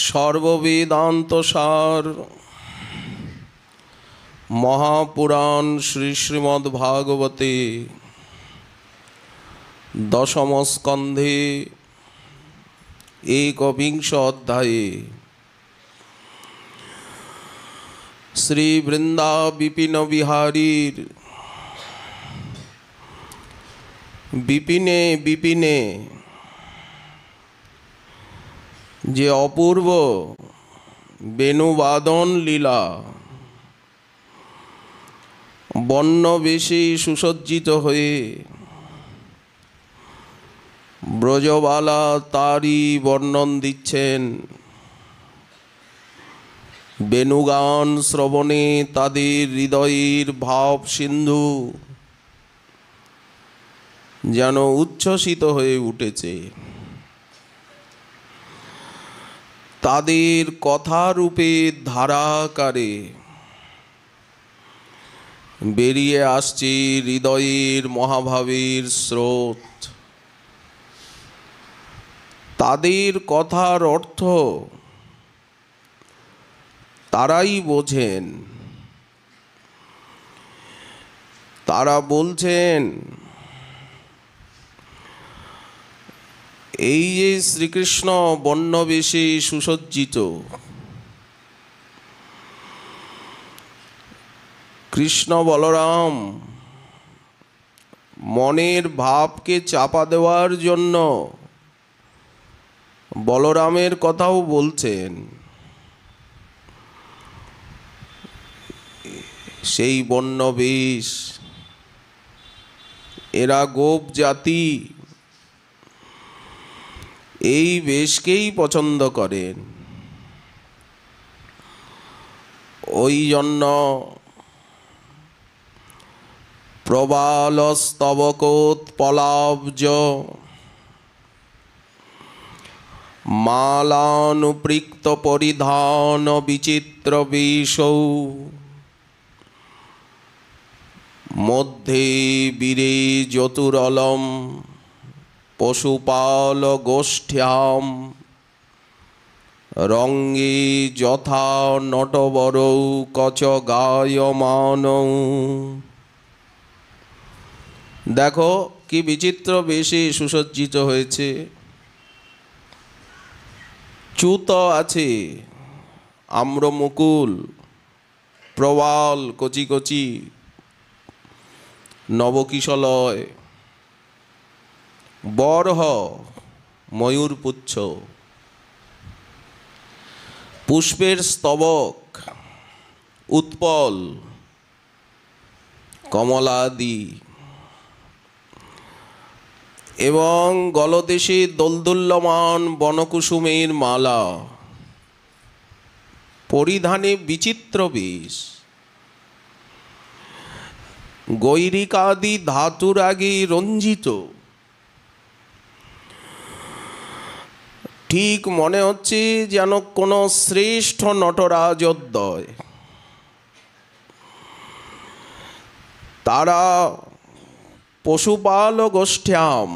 সর্ববেদান্ত সার মহাপুরাণ শ্রী শ্রীমদ্ভাগবতে দশম স্কন্ধে একবিংশ অধ্যায়ে শ্রী বৃন্দা বিপিন বিহারীর বিপিনে বিপিনে যে অপূর্ব বেণুবাদন লীলা বর্ণবেশে সুসজ্জিত হয়ে ব্রজবালা তারই বর্ণন দিচ্ছেন। বেণুগান শ্রবণে তাদের হৃদয়ের ভাব সিন্ধু যেন উচ্ছ্বসিত হয়ে উঠেছে। তাদের কথারূপে ধারাকারে বেরিয়ে আসছে হৃদয়ের মহাভাবের স্রোত। তাদের কথার অর্থ তারাই বোঝেন। তারা বলছেন, এই যে শ্রীকৃষ্ণ বর্ণবেশে সুসজ্জিত, কৃষ্ণ বলরাম মনের ভাবকে চাপা দেওয়ার জন্য বলরামের কথাও বলছেন। সেই বর্ণবেশ, এরা গোপ জাতি, এই বেশকেই পছন্দ করেন। ওই জন্য প্রবালস্তবকোৎপলাব্জ মালানুপৃক্ত পরিধান বিচিত্র বেশৌ মধ্যে বীরে চতুরলম পশুপাল গোষ্ঠ্যাম রঙ্গে যথা নটবরৌ কচ গায়মান। দেখো কি বিচিত্র বেশে সুসজ্জিত হয়েছে। চ্যুত আছে আম্রমুকুল, প্রবাল কচি কচি নবকিশলয়, বরহ ময়ূরপুচ্ছ, পুষ্পের স্তবক উৎপল কমলাদি, এবং গলদেশে দোলদুল্যমান বনকুসুমের মালা, পরিধানে বিচিত্র বেশ, গৈরিকাদি ধাতুর আগে রঞ্জিত। ঠিক মনে হচ্ছে যেন কোনো শ্রেষ্ঠ নটরাজোদ্বয়। তারা পশুপাল গোষ্ঠ্যাম,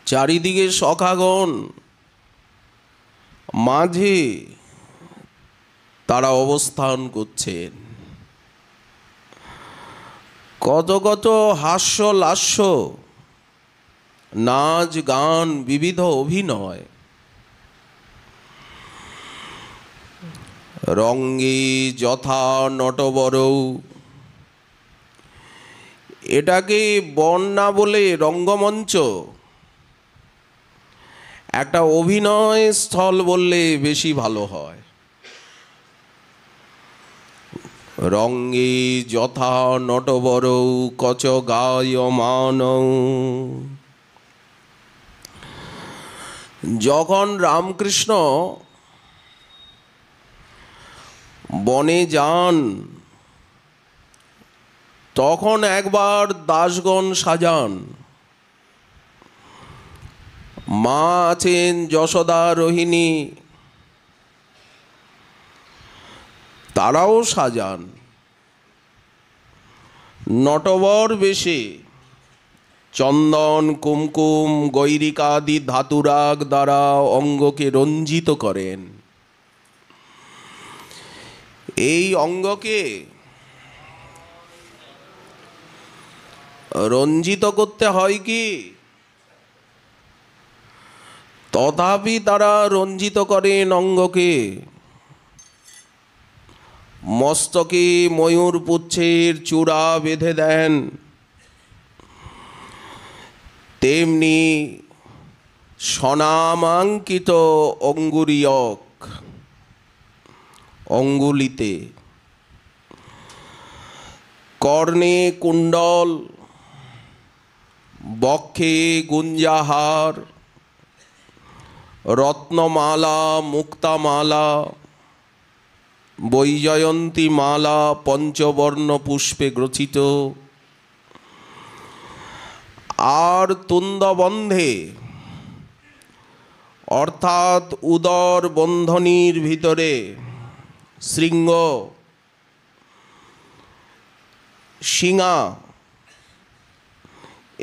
চারিদিকে সখাগণ, মাঝে তারা অবস্থান করছেন। কত কত হাস্য লাস্য, নাচ গান, বিবিধ অভিনয়। রঙ্গে যথা নটবরৌ, এটাকে বন না বলে রঙ্গমঞ্চ, একটা অভিনয় স্থল বললে বেশি ভালো হয়। রঙ্গে যথা নটবরৌ কচ গায়মান। যখন রামকৃষ্ণ বনে যান তখন একবার দাসগণ সাজান। মা আছেন যশোদা, রোহিণী, তারাও সাজান। নটবর বেশে চন্দন, কুমকুম, গৈরিকাদি ধাতুরাগ দ্বারা অঙ্গকে রঞ্জিত করেন। এই অঙ্গকে রঞ্জিত করতে হয় কি? তথাপি তারা রঞ্জিত করেন অঙ্গকে। মস্তকে ময়ূর পুচ্ছের চূড়া বেঁধে দেন, তেমনি স্বনামাঙ্কিত অঙ্গুরীয়ক অঙ্গুলিতে, কর্ণে কুণ্ডল, বক্ষে গুঞ্জাহার, রত্নমালা, মুক্তামালা, বৈজয়ন্তী মালা পঞ্চবর্ণ পুষ্পে গ্রথিত, আর তুন্দবন্ধে অর্থাৎ উদর বন্ধনীর ভিতরে শৃঙ্গ, শিঙা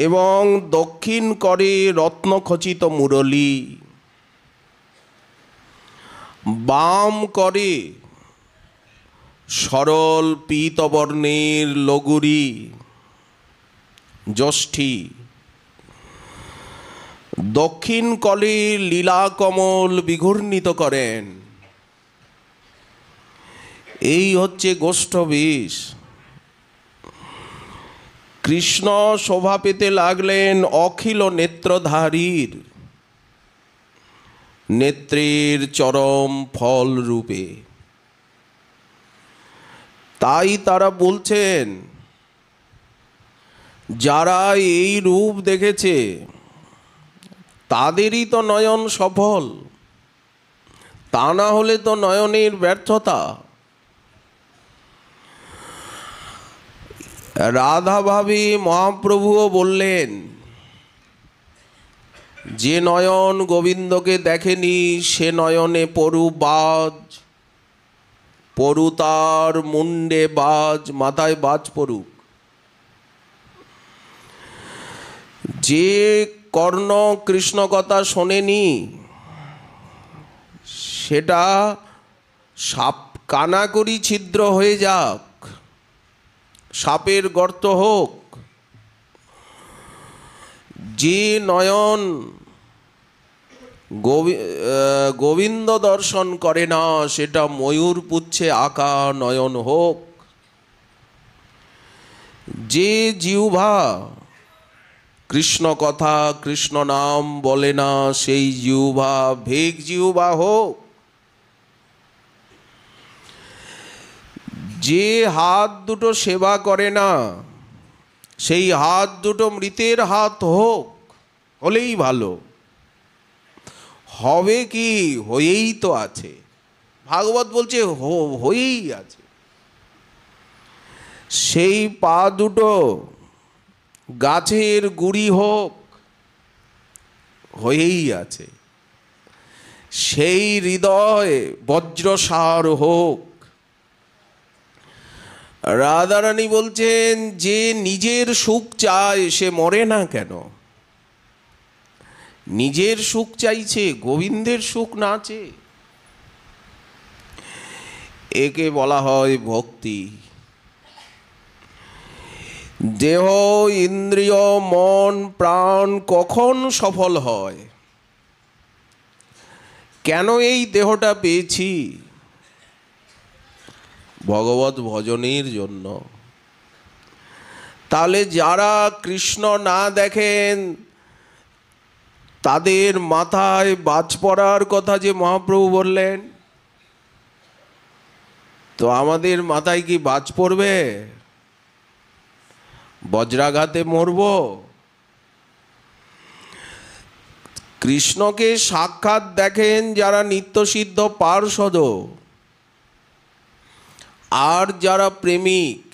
এবং দক্ষিণ করে রত্নখচিত মুরলী, বাম করে সরল পীতবর্ণের লগুরি যষ্ঠী, দক্ষিণ কলে লীলাকমল বিঘূর্ণিত করেন। এই হচ্ছে গোষ্ঠবেশ। কৃষ্ণ শোভা পেতে লাগলেন অখিল নেত্রধারীর নেত্রের চরম ফল রূপে। তাই তারা বলছেন, যারা এই রূপ দেখেছে তাদেরই তো নয়ন সফল, তা না হলে তো নয়নের ব্যর্থতা। রাধা ভাবী মহাপ্রভুও বললেন, যে নয়ন গোবিন্দকে দেখেনি সে নয়নে পড়ু বাজ, পড়ু তার মুন্ডে বাজ, মাথায় বাজ পড়ুক। যে কর্ণ কৃষ্ণ কথা শোনেনি সেটা সাপ কানাকড়ি ছিদ্র হয়ে যাক, সাপের গর্ত হোক। যে নয়ন গোবিন্দ দর্শন করে না সেটা ময়ূর পুচ্ছে আঁকা নয়ন হোক। যে জিহ্বা কৃষ্ণ কথা কৃষ্ণ নাম বলে না সেই জিহ্বা ভেগ জিহ্বা হোক। যে হাত দুটো সেবা করে না সেই হাত দুটো মৃতের হাত হোক, হলেই ভালো। হবে কি, হয়েই তো আছে। ভাগবত বলছে হয়েই আছে। সেই পা দুটো গাছের গুড়ি হোক, হয়েই আছে। সেই হৃদয় বজ্রসার হোক। রাধারানী বলছেন, যে নিজের সুখ চায় সে মরে না কেন? নিজের সুখ চাইছে, গোবিন্দের সুখ না চেয়ে। একে বলা হয় ভক্তি। দেহ, ইন্দ্রিয়, মন, প্রাণ কখন সফল হয়? কেন এই দেহটা পেয়েছি? ভগবত ভজনের জন্য। তাহলে যারা কৃষ্ণ না দেখেন তাদের মাথায় বাজ পড়ার কথা যে মহাপ্রভু বললেন, তো আমাদের মাথায় কি বাজ পড়বে? বজ্রাঘাতে মরব? কৃষ্ণকে সাক্ষাৎ দেখেন যারা নিত্যসিদ্ধ পার্ষদ আর যারা প্রেমিক।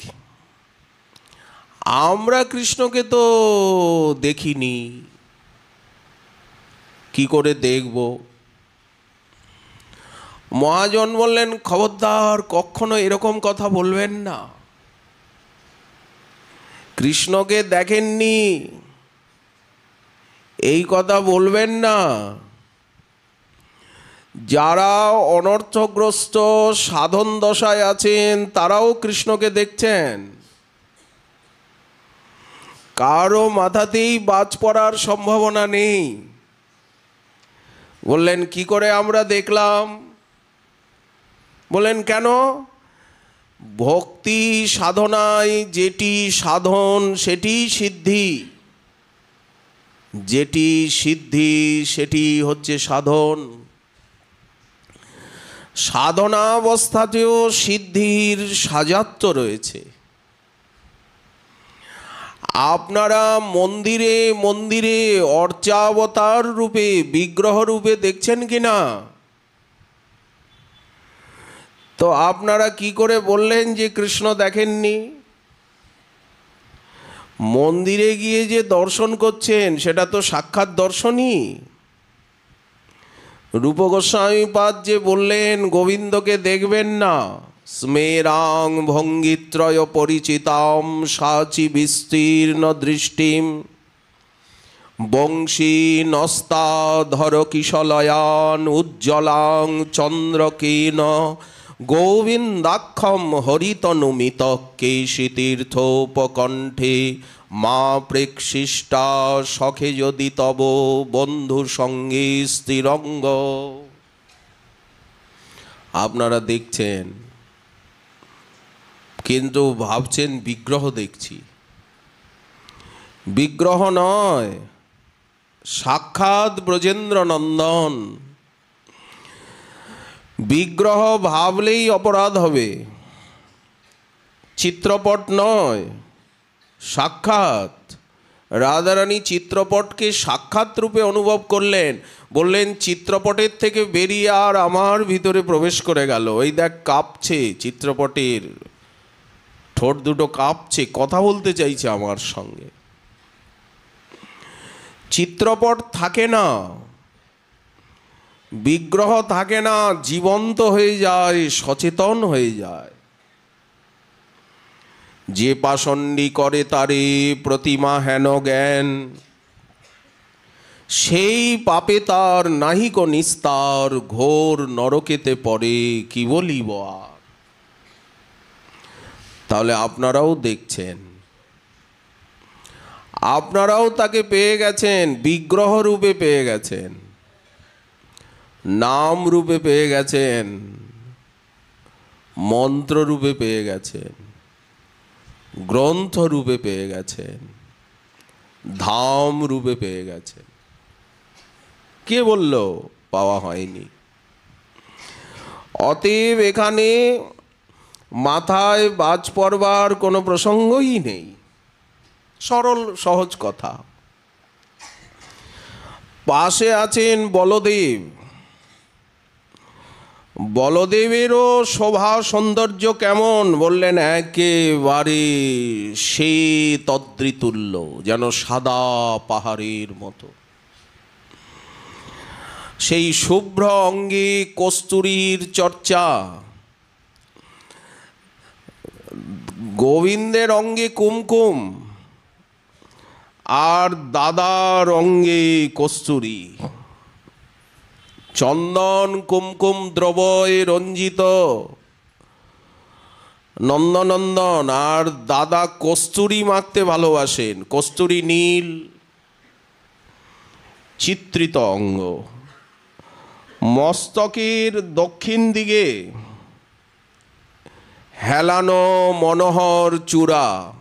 আমরা কৃষ্ণকে তো দেখিনি, কি করে দেখব? মহাজন বললেন, খবরদার কখনো এরকম কথা বলবেন না। কৃষ্ণকে দেখেননি এই কথা বলবেন না। যারা অনর্থগ্রস্ত সাধন দশায় আছেন তারাও কৃষ্ণকে দেখছেন। কারো মাথাতেই বাজ পড়ার সম্ভাবনা নেই। বললেন কি করে আমরা দেখলাম? বললেন কেন? ভক্তি সাধনায় যেটি সাধন সেটি সিদ্ধি, যেটি সিদ্ধি সেটি হচ্ছে সাধন। সাধনাবস্থাতেও সিদ্ধির সাজাত্য রয়েছে। আপনারা মন্দিরে মন্দিরে অর্চাবতার রূপে বিগ্রহ রূপে দেখছেন কিনা? তো আপনারা কি করে বললেন যে কৃষ্ণ দেখেননি? মন্দিরে গিয়ে যে দর্শন করছেন সেটা তো সাক্ষাৎ দর্শনই। রূপ গোস্বামীপাদ যে বললেন গোবিন্দকে দেখবেন না, স্মেরাং ভঙ্গিত্রয় পরিচিতাম সাচি বিস্তীর্ণ দৃষ্টিম বংশী নস্তাধর কিশলয়ান উজ্জ্বলাং চন্দ্রকেন গোবিন্দাক্ষম হরিতনুমিত কেশীতীর্থোপকণ্ঠে মা প্রেক্ষিষ্টা সখে যদি তব বন্ধু সঙ্গে স্থিরঙ্গ। আপনারা দেখছেন কিন্তু ভাবছেন বিগ্রহ দেখছি। বিগ্রহ নয়, সাক্ষাৎ ব্রজেন্দ্র নন্দন। বিগ্রহ ভাবলেই অপরাধ হবে। চিত্রপট নয়, সাক্ষাৎ। রাধারানী চিত্রপটকে সাক্ষাৎ রূপে অনুভব করলেন। বললেন চিত্রপটের থেকে বেরিয়ে আর আমার ভিতরে প্রবেশ করে গেল। এই দেখ কাঁপছে, চিত্রপটের ঠোঁট দুটো কাঁপছে, কথা বলতে চাইছে আমার সঙ্গে। চিত্রপট থাকে না, বিগ্রহ থাকে না, জীবন্ত হয়ে যায়, সচেতন হয়ে যায়। যে পাষণ্ডী করে তারে প্রতিমা হেন জ্ঞান, সেই পাপে তার নাহিক নিস্তার, ঘোর নরকেতে পড়ে কি বলিব আর। তাহলে আপনারাও দেখছেন, আপনারাও তাকে পেয়ে গেছেন, বিগ্রহ রূপে পেয়ে গেছেন, নাম রূপে পেয়ে গেছেন, মন্ত্র রূপে পেয়ে গেছেন, গ্রন্থ রূপে পেয়ে গেছেন, ধাম রূপে পেয়ে গেছেন। কে বলল পাওয়া হয়নি? অতএব এখানে মাথায় বাজ পড়বার কোনো প্রসঙ্গই নেই। সরল সহজ কথা। পাশে আছেন বলদেব। বলদেবেরও শোভা সৌন্দর্য কেমন? বললেন একেবারে সে তদ্রিতুল্য, যেন সাদা পাহাড়ের মতো। সেই শুভ্র অঙ্গে কস্তুরীর চর্চা। গোবিন্দের অঙ্গে কুমকুম আর দাদার অঙ্গে কস্তুরী। চন্দন কুমকুম দ্রবয়ে রঞ্জিত নন্দনন্দন, আর দাদা কস্তুরী মাখতে ভালোবাসেন। কস্তুরী নীল চিত্রিত অঙ্গ। মস্তকের দক্ষিণ দিকে হেলানো মনোহর চূড়া।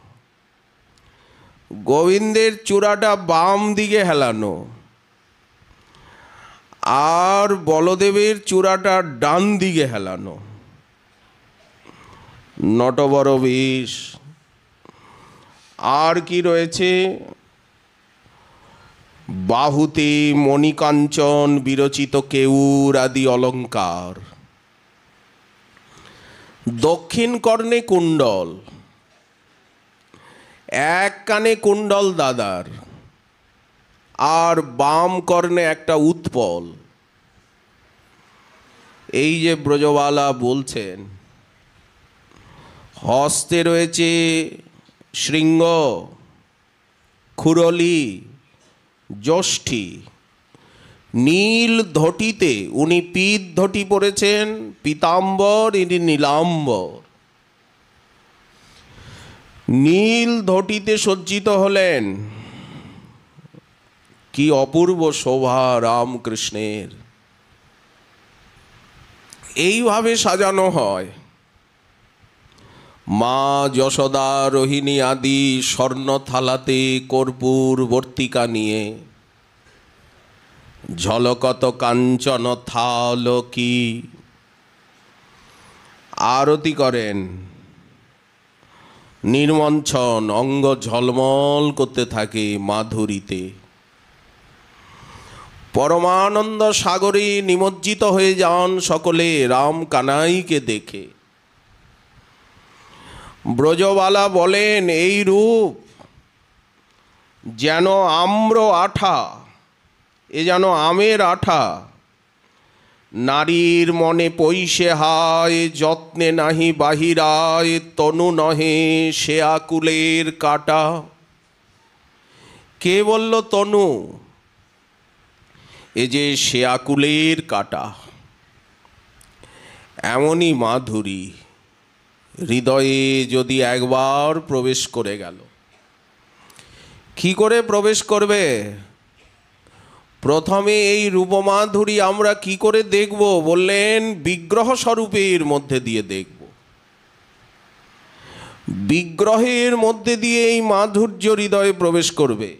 গোবিন্দের চূড়াটা বাম দিকে হেলানো, আর বলদেবের চূড়াটা ডান দিকে হেলানো। নটবর বেশ। আর কি রয়েছে? বাহুতে মণিকাঞ্চন বিরচিত কেউর আদি অলঙ্কার। দক্ষিণ কর্ণে কুণ্ডল, এক কানে কুণ্ডল দাদার, আর বাম কর্ণে একটা উৎপল। এই যে ব্রজবালা বলছেন, হস্তে রয়েছে শৃঙ্গ, খুরলি, জ্যৈষ্ঠী, নীল ধটিতে, উনি পিত ধটি পরেছেন, পীতাম্বর, ইনি নীলাম্বর। নীল ধটিতে সজ্জিত হলেন। কি অপূর্ব শোভা রামকৃষ্ণের! এইভাবে সাজানো হয়। মা যশোদা, রোহিণী আদি স্বর্ণ থালাতে কর্পূর বর্তিকা নিয়ে, ঝলকত কাঞ্চন থাল কি আরতি করেন। নির্মঞ্চন, অঙ্গ ঝলমল করতে থাকে মাধুরীতে। পরমানন্দ সাগরে নিমজ্জিত হয়ে যান সকলে রাম কানাইকে দেখে। ব্রজবালা বলেন, এই রূপ যেন আম্র আঠা, এ যেন আমের আঠা। নারীর মনে পৈশে হায়, যত্নে নাহি বাহিরায়, তনু নহে সে আকুলের কাটা। কে বলল তনু? এ যে সে আকুলের কাটা। এমনই মাধুরী হৃদয়ে যদি একবার প্রবেশ করে গেল। কি করে প্রবেশ করবে? প্রথমে এই রূপমাধুরী আমরা কি করে দেখব? বললেন বিগ্রহ স্বরূপের মধ্যে দিয়ে দেখব। বিগ্রহের মধ্যে দিয়ে এই মাধুর্য হৃদয়ে প্রবেশ করবে।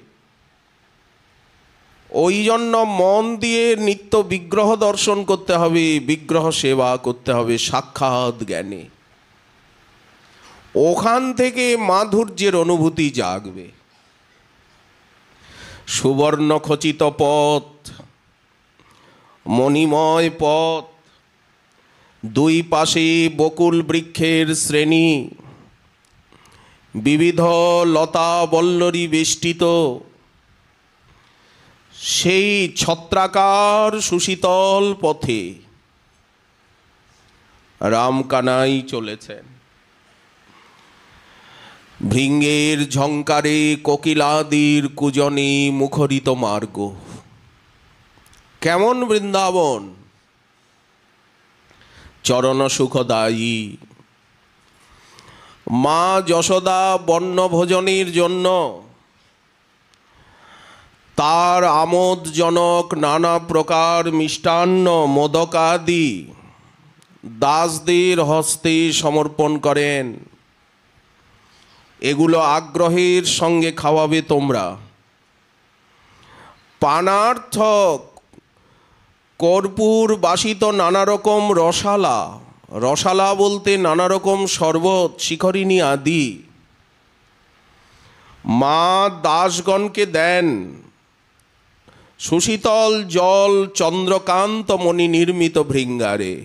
ওই জন্য মন দিয়ে নিত্য বিগ্রহ দর্শন করতে হবে, বিগ্রহ সেবা করতে হবে সাক্ষাৎ জ্ঞানে। ওখান থেকে মাধুর্যের অনুভূতি জাগবে। সুবর্ণ খচিত পথ, মণিময় পথ, দুই পাশে বকুল বৃক্ষের শ্রেণী, বিবিধ লতা বল্লরী বেষ্টিত, সেই ছত্রাকার সুশীতল পথে রামকানাই চলেছেন। ভৃঙ্গের ঝঙ্কারে, কোকিলাদির কুজনে মুখরিত মার্গ। কেমন বৃন্দাবন! চরণ সুখদায়ী। মা যশোদা বন্যভোজনের জন্য তার আমোদজনক নানা প্রকার মিষ্টান্ন মোদকাদি দাসদের হস্তে সমর্পণ করেন। এগুলো আগ্রহের সঙ্গে খাওয়াবে তোমরা। পানার্থক কর্পূর বাসিত নানা রকম রসালা, রসালা বলতে নানা রকম শরবত, শিখরিণী আদি মা দাসগণকে দেন। সুশীতল জল চন্দ্রকান্ত মণি নির্মিত ভৃঙ্গারে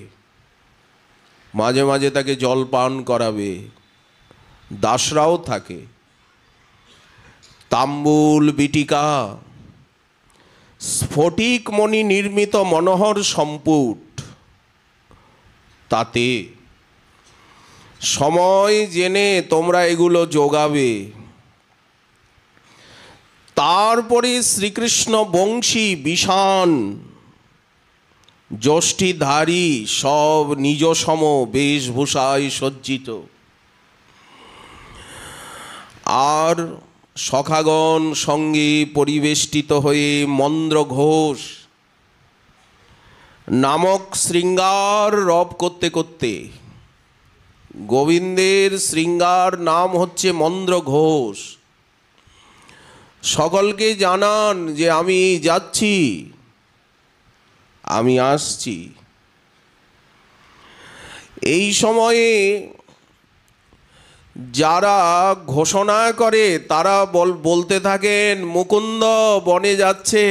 মাঝে মাঝে তাকে জল পান করাবে। দাসরাও থাকে। তাম্বুল বিটিকা, স্ফটিক মণি নির্মিত মনোহর সম্পুট, তাতে সময় জেনে তোমরা এগুলো যোগাবে। তারপরে শ্রীকৃষ্ণ বংশী বিষাণ যষ্টিধারী সব নিজ সম বেশভূষায় সজ্জিত, আর সখাগণ সঙ্গে পরিবেষ্টিত হয়ে মন্দ্র ঘোষ নামক শৃঙ্গার রব করতে করতে, গোবিন্দের শৃঙ্গার নাম হচ্ছে মন্দ্র ঘোষ, সকলকে জানান যে আমি যাচ্ছি, আমি আসছি। এই সময়ে যারা ঘোষণা করে তারা বলতে থাকেন মুকুন্দ বনে যাচ্ছে।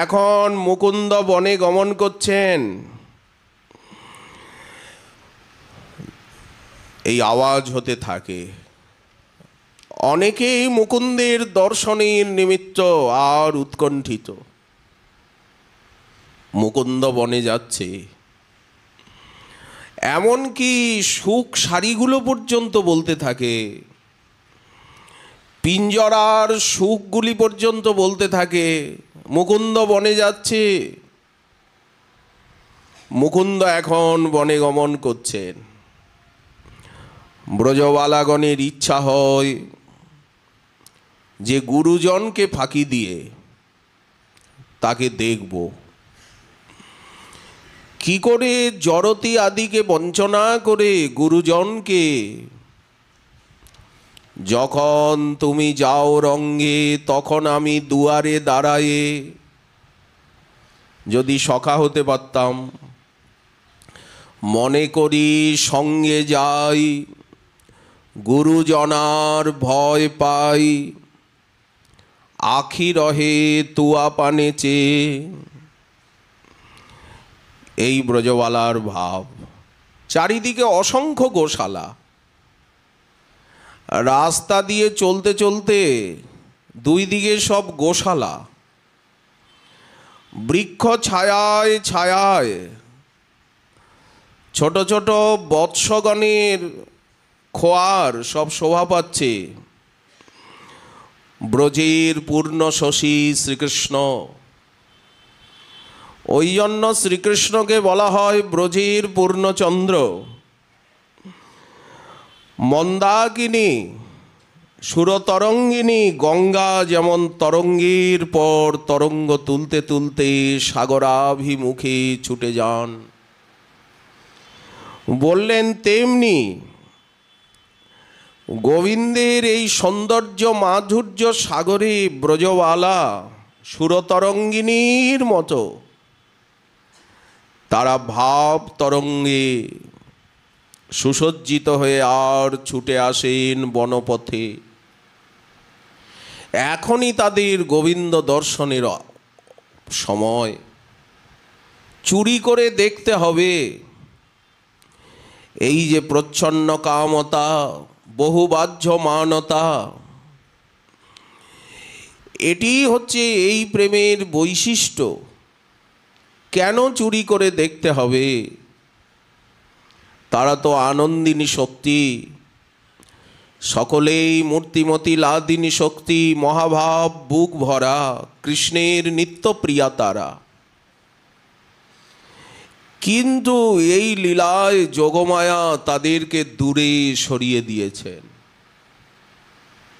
এখন মুকুন্দ বনে গমন করছেন। এই আওয়াজ হতে থাকে। অনেকেই মুকুন্দের দর্শনের নিমিত্ত আর উৎকণ্ঠিত। মুকুন্দ বনে যাচ্ছে, এমনকি সুখ শাড়িগুলো পর্যন্ত বলতে থাকে পিঞ্জরার সুখগুলি পর্যন্ত বলতে থাকে মুকুন্দ বনে যাচ্ছে। মুকুন্দ এখন বনে গমন করছেন। ব্রজবালাগণের ইচ্ছা হয় যে গুরুজনকে ফাঁকি দিয়ে তাকে দেখব, কি করে জড়তি আদিকে বঞ্চনা করে গুরুজনকে, যখন তুমি যাও রঙ্গে তখন আমি দুয়ারে দাঁড়ায়ে, যদি সখা হতে পারতাম, মনে করি সঙ্গে যাই, গুরুজনার ভয় পাই, আখি রহে তুয়া পানে চেয়ে। এই ব্রজবালার ভাব। চারিদিকে অসংখ্য গোশালা, রাস্তা দিয়ে চলতে চলতে দুই দিকে সব গোশালা, বৃক্ষ ছায়ায় ছায়ায় ছোট ছোট বৎসগণের খোয়ার সব শোভা পাচ্ছে। ব্রজের পূর্ণ শশী শ্রীকৃষ্ণ, ওই জন্য শ্রীকৃষ্ণকে বলা হয় ব্রজের পূর্ণচন্দ্র। মন্দাকিনী সুরতরঙ্গিনী গঙ্গা যেমন তরঙ্গের পর তরঙ্গ তুলতে তুলতে সাগরাভিমুখে ছুটে যান, বললেন তেমনি গোবিন্দের এই সৌন্দর্য মাধুর্য সাগরে ব্রজবালা সুরতরঙ্গিনীর মতো তারা ভাব তরঙ্গে সুসজ্জিত হয়ে আর ছুটে আসেন বনপথে। এখনই তাদের গোবিন্দ দর্শনের সময়। চুরি করে দেখতে হবে এই যে প্রচ্ছন্ন কামতা, বহুবাহ্যমানতা, এটি হচ্ছে এই প্রেমের বৈশিষ্ট্য। কেন চুরি করে দেখতে হবে? তারা তো আনন্দিনী শক্তি, সকলেই মূর্তিমতী লাদিনী শক্তি, মহাভাব বুক ভরা, কৃষ্ণের নিত্যপ্রিয়া তারা। কিন্তু এই লীলায় যোগমায়া তাদেরকে দূরে সরিয়ে দিয়েছেন।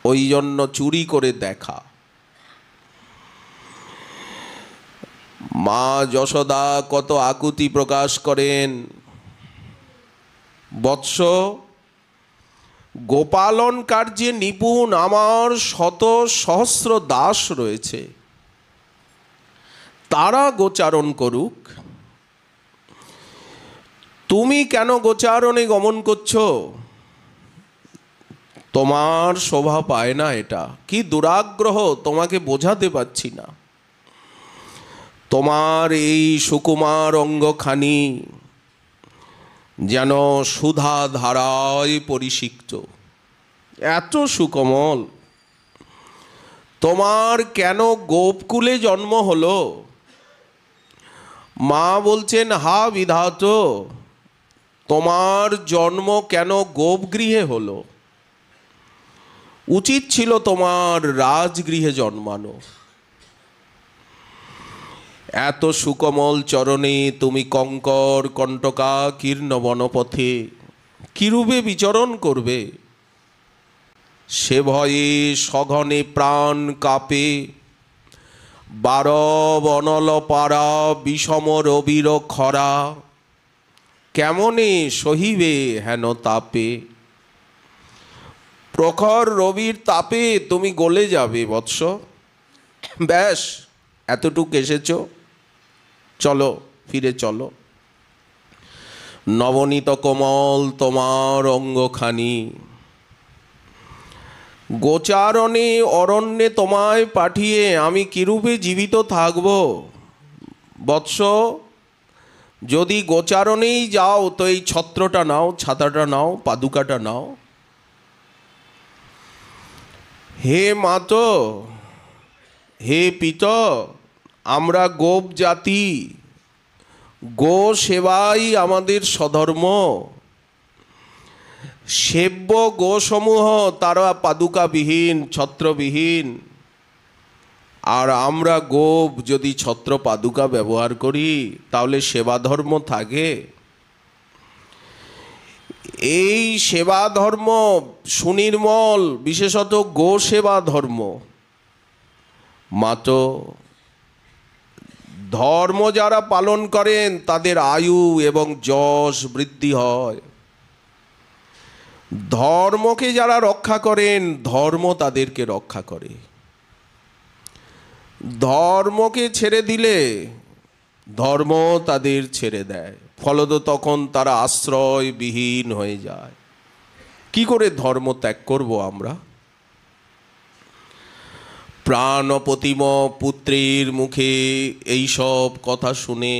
ওই জন্য চুরি করে দেখা। মা যশোদা কত আকুতি প্রকাশ করেন, বৎস গোপালন কার্যে নিপুণ আমার শত সহস্র দাস রয়েছে, তারা গোচারণ করুক, তুমি কেন গোচারণে গমন করছো? তোমার শোভা পায় না। এটা কি দুরাগ্রহ, তোমাকে বোঝাতে পারছি না। তোমার এই সুকুমার অঙ্গখানি যেন সুধা ধারায় পরিসিক্ত, এত সুকোমল। তোমার কেন গোপকুলে জন্ম হলো? মা বলছেন, হা বিধাত, তোমার জন্ম কেন গোপগৃহে হলো? উচিত ছিল তোমার রাজগৃহে জন্মানো। এত সুকোমল চরণে তুমি কঙ্কর কণ্টকা কীর্ণ বনপথে কিরূপে বিচরণ করবে? সে ভয়ে সঘনে প্রাণ কাঁপে, বারব অনল পারা বিষম রবির খরা, কেমনে সহিবে হেন তাপে? প্রখর রবির তাপে তুমি গলে যাবে বৎস। ব্যাস, এতটুক এসেছ, চলো, ফিরে চলো। নবনীত কোমল তোমার অঙ্গখানি, গোচারণে অরণ্যে তোমায় পাঠিয়ে আমি কিরূপে জীবিত থাকব? বৎস, যদি গোচারণেই যাও তো এই ছত্রটা নাও, ছাতাটা নাও, পাদুকাটা নাও। হে মাত, হে পিত, আমরা গোপ জাতি, গো সেবাই আমাদের স্বধর্ম। সেব্য গোসমূহ তারা পাদুকাবিহীন, ছত্রবিহীন। আর আমরা গোপ যদি ছত্র পাদুকা ব্যবহার করি তাহলে সেবা ধর্ম থাকে? এই সেবা ধর্ম সুনির্মল, বিশেষত গো সেবা ধর্ম। মাত্র ধর্ম যারা পালন করেন তাদের আয়ু এবং যশ বৃদ্ধি হয়। ধর্মকে যারা রক্ষা করেন ধর্ম তাদেরকে রক্ষা করে। ধর্মকে ছেড়ে দিলে ধর্ম তাদের ছেড়ে দেয়, ফলত তখন তারা আশ্রয়বিহীন হয়ে যায়। কি করে ধর্ম ত্যাগ করব আমরা? প্রাণপতিম পুত্রের মুখে এই সব কথা শুনে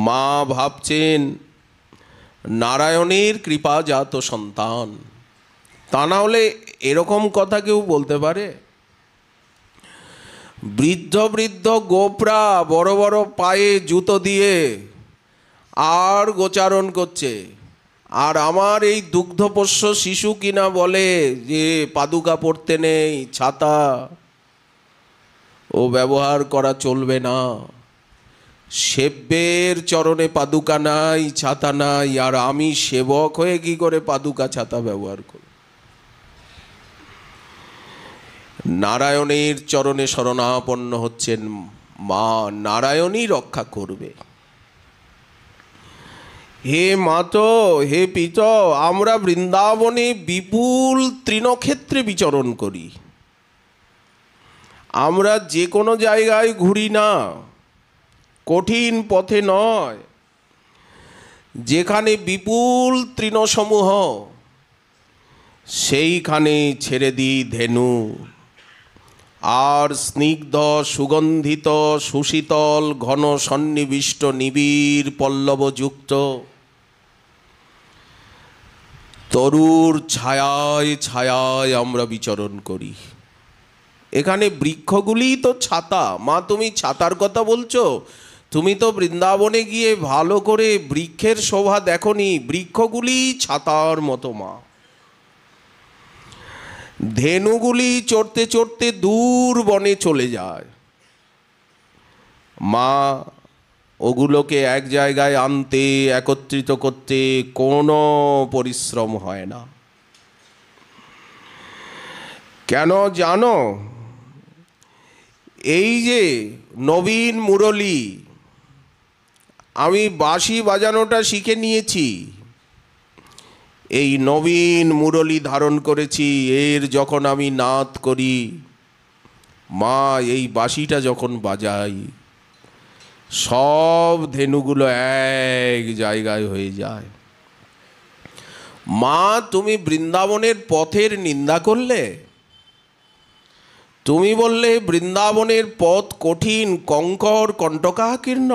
মা ভাবছেন নারায়ণের কৃপাজাত সন্তান। তা না হলে এরকম কথা কেউ বলতে পারে? বৃদ্ধ বৃদ্ধ গোপরা বড় বড় পায়ে জুতো দিয়ে আর গোচারণ করছে, আর আমার এই দুগ্ধপোষ্য শিশু কিনা বলে যে পাদুকা পরতে নেই, ছাতা ও ব্যবহার করা চলবে না। সেব্যের চরণে পাদুকা নাই, ছাতা নাই, আর আমি সেবক হয়ে কি করে পাদুকা ছাতা ব্যবহার করব? নারায়ণের চরণে শরণাপন্ন হচ্ছেন মা, নারায়ণই রক্ষা করবে। হে মাতো, হে পিত, আমরা বৃন্দাবনে বিপুল তৃণক্ষেত্রে বিচরণ করি। আমরা যে কোনো জায়গায় ঘুরি না, কঠিন পথে নয়। যেখানে বিপুল তৃণসমূহ সেইখানে ছেড়ে দিই ধেনু, আর স্নিগ্ধ সুগন্ধিত সুশীতল ঘন সন্নিবিষ্ট নিবিড় পল্লবযুক্ত তরুর ছায়ায় ছায়ায় আমরা বিচরণ করি। এখানে বৃক্ষগুলি তো ছাতা। মা, তুমি ছাতার কথা বলছো? তুমি তো বৃন্দাবনে গিয়ে ভালো করে বৃক্ষের শোভা দেখনি। বৃক্ষগুলি ছাতার মতো মা। ধেনুগুলি চড়তে চড়তে দূর বনে চলে যায়। মা ওগুলোকে এক জায়গায় আনতে, একত্রিত করতে কোনো পরিশ্রম হয় না। কেন জানো? এই যে নবীন মুরলী, আমি বাঁশি বাজানোটা শিখে নিয়েছি। এই নবীন মুরলী ধারণ করেছি, এর যখন আমি নাদ করি, মা এই বাঁশিটা যখন বাজাই, সব ধেনুগুলো এক জায়গায় হয়ে যায়। মা, তুমি বৃন্দাবনের পথের নিন্দা করলে। তুমি বললে বৃন্দাবনের পথ কঠিন, কঙ্কর কণ্টকাকীর্ণ।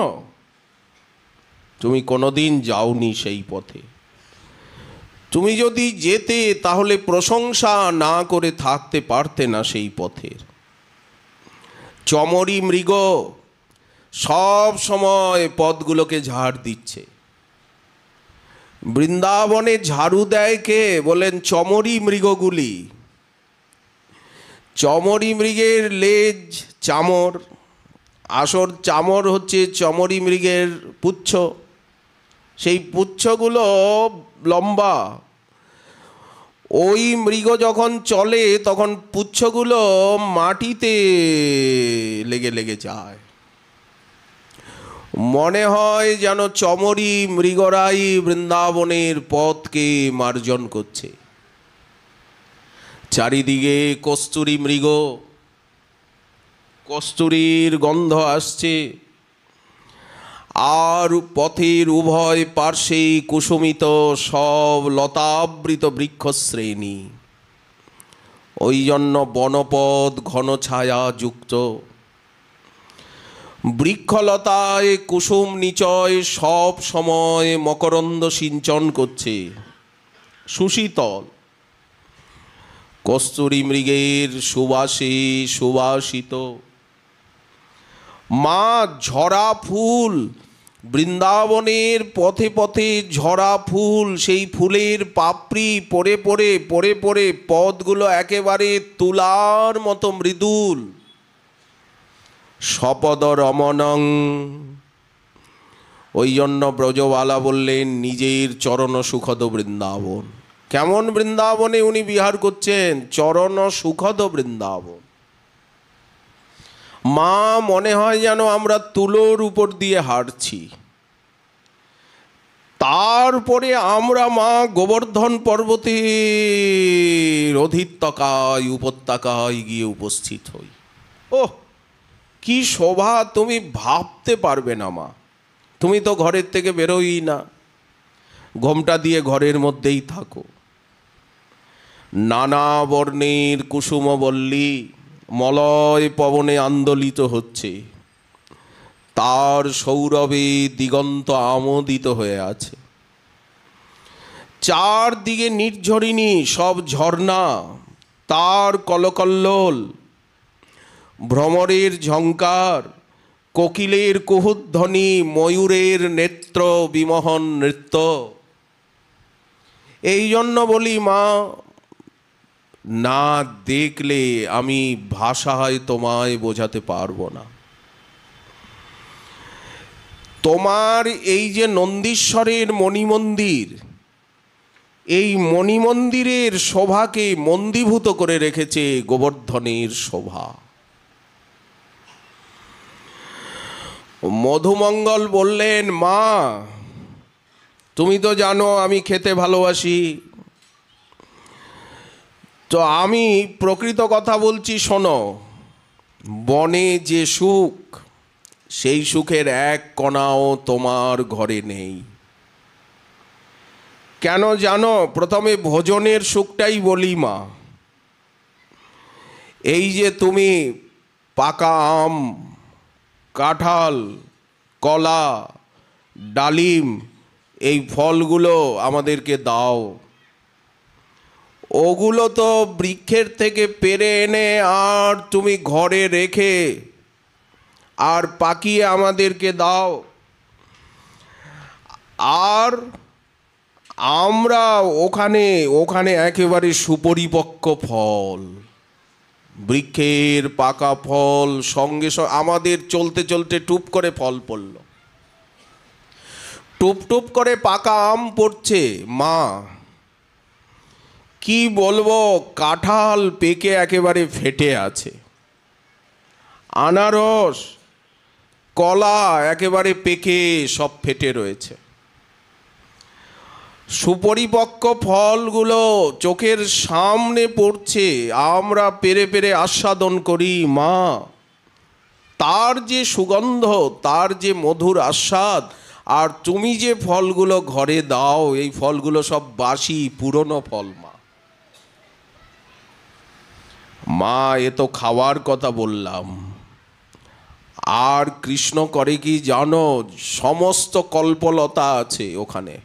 তুমি কোনোদিন যাওনি সেই পথে। তুমি যদি যেতে তাহলে প্রশংসা না করে থাকতে পারতে না সেই পথের। চমরি মৃগ সব সময় পথগুলোকে ঝাড় দিচ্ছে। বৃন্দাবনে ঝাড়ু দেয় কে? বলেন চমরি মৃগগুলি। চমরি মৃগের লেজ চামর, আসল চামর হচ্ছে চমরি মৃগের পুচ্ছ। সেই পুচ্ছগুলো লম্বা। ওই মৃগ যখন চলে তখন পুচ্ছগুলো মাটিতে লেগে লেগে যায়। মনে হয় যেন চমরি মৃগরাই বৃন্দাবনের পথকে মার্জন করছে। চারিদিকে কস্তুরী মৃগ, কস্তুরীর গন্ধ আসছে, আর পথের উভয় পার্শ্বে কুসুমিত সব লতাবৃত বৃক্ষশ্রেণী। ওই জন্য বনপথ ঘন ছায়া যুক্ত। বৃক্ষলতায় কুসুম নিচয় সব সময় মকরন্দ সিঞ্চন করছে, সুশীতল। কস্তুরী মৃগের সুবাসে সুবাসিত। মা, ঝরা ফুল বৃন্দাবনের পথে পথে ঝরা ফুল, সেই ফুলের পাপড়ি পড়ে পড়ে পড়ে পড়ে পদগুলো একেবারে তুলার মতো মৃদুল। সপদ রমণং, ওই জন্য ব্রজবালা বললেন নিজের চরণ সুখদ বৃন্দাবন। কেমন বৃন্দাবনে উনি বিহার করছেন? চরণ সুখদ বৃন্দাবন। মা মনে হয় যেন আমরা তুলোর উপর দিয়ে হাঁটছি। তারপরে আমরা মা গোবর্ধন পর্বতের অধিত্যকায় উপত্যকায় গিয়ে উপস্থিত হই। ওহ, কি শোভা তুমি ভাবতে পারবে না মা। তুমি তো ঘরের থেকে বেরোই না, ঘোমটা দিয়ে ঘরের মধ্যেই থাকো। নানা বর্ণের কুসুমবল্লী মলয় পবনে আন্দোলিত হচ্ছে, তার সৌরভে দিগন্ত আমোদিত হয়ে আছে। চারদিকে নির্ঝরিণী সব ঝর্ণা, তার কলকল্লোল, ভ্রমরের ঝঙ্কার, কোকিলের কুহুধ্বনি, ময়ূরের নেত্র বিমোহন নৃত্য। এই জন্য বলি মা, না দেখলে আমি ভাষায় তোমায় বোঝাতে পারবো না। তোমার এই যে নন্দীশ্বরের মণিমন্দির, এই মণিমন্দিরের শোভাকে মন্দীভূত করে রেখেছে গোবর্ধনের শোভা। মধুমঙ্গল বললেন, মা তুমি তো জানো আমি খেতে ভালোবাসি, তো আমি প্রকৃত কথা বলছি শোনো। বনে যে সুখ, সেই সুখের এক কণাও তোমার ঘরে নেই। কেন জানো? প্রথমে ভোজনের সুখটাই বলি মা। এই যে তুমি পাকা আম, কাঁঠাল, কলা, ডালিম, এই ফলগুলো আমাদেরকে দাও, ওগুলো তো বৃক্ষের থেকে পেড়ে এনে আর তুমি ঘরে রেখে আর পাকিয়ে আমাদেরকে দাও। আর আমরা ওখানে ওখানে একেবারে সুপরিপক্ক ফল, বৃক্ষের পাকা ফল, সঙ্গে সঙ্গে আমাদের চলতে চলতে টুপ করে ফল পড়ল, টুপ টুপ করে পাকা আম পড়ছে। মা কি বলবো, কাঁঠাল পেকে একেবারে ফেটে আছে, আনারস, কলা একেবারে পেকে সব ফেটে রয়েছে। সুপরিপক্ক ফলগুলো চোখের সামনে পড়ছে, আমরা পেরে পেরে আস্বাদন করি। মা তার যে সুগন্ধ, তার যে মধুর আস্বাদ, আর তুমি যে ফলগুলো ঘরে দাও, এই ফলগুলো সব বাসি পুরনো ফল। মা এ তো খাওয়ার কথা বললাম, আর কৃষ্ণ করে কি জানো? সমস্ত কল্পলতা আছে ওখানে,